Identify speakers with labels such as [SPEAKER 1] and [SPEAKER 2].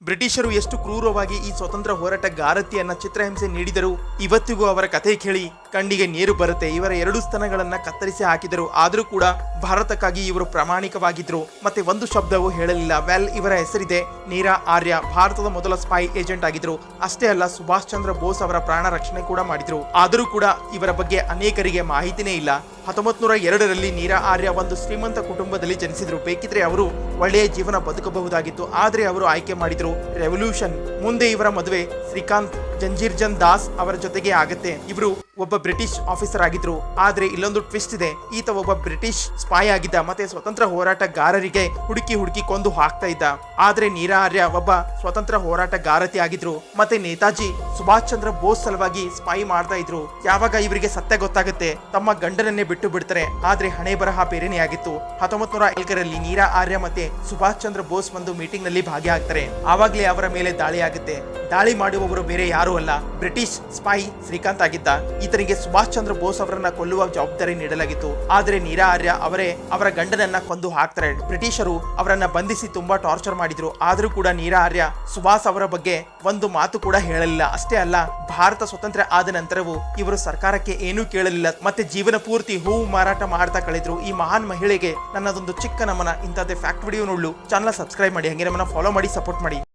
[SPEAKER 1] ಬ್ರಿಟಿಷರು ಎಷ್ಟು ಕ್ರೂರವಾಗಿ ಈ ಸ್ವತಂತ್ರ ಹೋರಾಟಗಾರತಿಯನ್ನ ಚಿತ್ರಹಿಂಸೆ ನೀಡಿದರು. ಇವತ್ತಿಗೂ ಅವರ ಕಥೆ ಕೇಳಿ ಕಣ್ಣಿಗೆ ನೀರು ಬರುತ್ತೆ. ಇವರ 2 ಸ್ತನಗಳನ್ನ ಕತ್ತರಿಸಿ ಹಾಕಿದರು, ಆದರೂ ಕೂಡ ಭಾರತಕ್ಕಾಗಿ ಇವರು ಪ್ರಾಮಾಣಿಕವಾಗಿದ್ರು. ಮತ್ತೆ ಒಂದು ಶಬ್ದವೂ ಹೇಳಲಿಲ್ಲ. ವೆಲ್, ಇವರ ಹೆಸರಿದೆ ನೀರಾ ಆರ್ಯ. ಭಾರತದ ಮೊದಲ ಸ್ಪೈ ಏಜೆಂಟ್ ಆಗಿದ್ರು. ಅಷ್ಟೇ ಅಲ್ಲ, ಸುಭಾಷ್ ಚಂದ್ರ ಬೋಸ್ ಅವರ ಪ್ರಾಣ ರಕ್ಷಣೆ ಕೂಡ ಮಾಡಿದ್ರು. ಆದರೂ ಕೂಡ ಇವರ ಬಗ್ಗೆ ಅನೇಕರಿಗೆ ಮಾಹಿತಿನೇ ಇಲ್ಲ. 1902ರಲ್ಲಿ ನೀರಾ ಆರ್ಯ ಒಂದು ಶ್ರೀಮಂತ ಕುಟುಂಬದಲ್ಲಿ ಜನಿಸಿದ್ರು. ಬೇಕಿದ್ರೆ ಅವರು ಒಳ್ಳೆಯ ಜೀವನ ಬದುಕಬಹುದಾಗಿತ್ತು, ಆದ್ರೆ ಅವರು ಆಯ್ಕೆ ಮಾಡಿದ್ರು ರೆವಲ್ಯೂಷನ್. ಮುಂದೆ ಇವರ ಮದುವೆ ಶ್ರೀಕಾಂತ್ ಜಂಜೀರ್ಜನ್ ದಾಸ್ ಅವರ ಜೊತೆಗೆ ಆಗತ್ತೆ. ಇವರು ಒಬ್ಬ ಬ್ರಿಟಿಷ್ ಆಫೀಸರ್ ಆಗಿದ್ರು. ಆದ್ರೆ ಇಲ್ಲೊಂದು ಟ್ವಿಸ್ಟ್ ಇದೆ. ಈತ ಒಬ್ಬ ಬ್ರಿಟಿಷ್ ಸ್ಪೈ ಆಗಿದ್ದ, ಮತ್ತೆ ಸ್ವತಂತ್ರ ಹೋರಾಟಗಾರರಿಗೆ ಹುಡುಕಿ ಕೊಂದು ಹಾಕ್ತಾ ಇದ್ದ. ಆದ್ರೆ ನೀರಾ ಆರ್ಯ ಒಬ್ಬ ಸ್ವತಂತ್ರ ಹೋರಾಟಗಾರತಿ ಆಗಿದ್ರು, ಮತ್ತೆ ನೇತಾಜಿ ಸುಭಾಷ್ ಚಂದ್ರ ಬೋಸ್ ಸಲುವಾಗಿ ಸ್ಪೈ ಮಾಡ್ತಾ ಇದ್ರು. ಯಾವಾಗ ಇವರಿಗೆ ಸತ್ಯ ಗೊತ್ತಾಗುತ್ತೆ, ತಮ್ಮ ಗಂಡನನ್ನೇ ಬಿಟ್ಟು ಬಿಡ್ತಾರೆ. ಆದ್ರೆ ಹಣೆ ಬರಹ ಬೇರೆನೇ ಆಗಿತ್ತು. 1904ರಲ್ಲಿ ನೀರಾ ಆರ್ಯ ಮತ್ತೆ ಸುಭಾಷ್ ಚಂದ್ರ ಬೋಸ್ ಒಂದು ಮೀಟಿಂಗ್ ನಲ್ಲಿ ಭಾಗಿಯಾಗ್ತಾರೆ. ಆವಾಗ್ಲೇ ಅವರ ಮೇಲೆ ದಾಳಿ ಆಗುತ್ತೆ. ದಾಳಿ ಮಾಡುವವರು ಬೇರೆ ಯಾರು ಅಲ್ಲ, ಬ್ರಿಟಿಷ್ ಸ್ಪೈ ಶ್ರೀಕಾಂತ್ ಆಗಿದ್ದ. ಈತನಿಗೆ ಸುಭಾಷ್ ಚಂದ್ರ ಬೋಸ್ ಅವರನ್ನ ಕೊಲ್ಲುವ ಜವಾಬ್ದಾರಿ ನೀಡಲಾಗಿತ್ತು. ಆದ್ರೆ ನೀರಾ ಆರ್ಯ ಅವರೇ ಅವರ ಗಂಡನನ್ನ ಕೊಂದು ಹಾಕ್ತಾರೆ. ಬ್ರಿಟಿಷರು ಅವರನ್ನ ಬಂಧಿಸಿ ತುಂಬಾ ಟಾರ್ಚರ್ ಮಾಡಿದ್ರು. ಆದ್ರೂ ಕೂಡ ನೀರಾ ಆರ್ಯ ಸುಭಾಷ್ ಅವರ ಬಗ್ಗೆ ಒಂದು ಮಾತು ಕೂಡ ಹೇಳಲಿಲ್ಲ. ಅಷ್ಟೇ ಅಲ್ಲ, ಭಾರತ ಸ್ವತಂತ್ರ ಆದ ನಂತರವೂ ಇವರು ಸರ್ಕಾರಕ್ಕೆ ಏನೂ ಕೇಳಲಿಲ್ಲ, ಮತ್ತೆ ಜೀವನ ಪೂರ್ತಿ ಹೂವು ಮಾರಾಟ ಮಾಡ್ತಾ ಕಳೆದ್ರು. ಈ ಮಹಾನ್ ಮಹಿಳೆಗೆ ನನ್ನದೊಂದು ಚಿಕ್ಕ ನಮನ. ಇಂಥದ್ದೇ ಫ್ಯಾಕ್ಟ್ ವಿಡಿಯೋ ನೋಡಲು ಚಾನಲ್ ಸಬ್ಸ್ಕ್ರೈಬ್ ಮಾಡಿ, ಹಂಗೆ ನಮ್ಮನ್ನ ಫಾಲೋ ಮಾಡಿ, ಸಪೋರ್ಟ್ ಮಾಡಿ.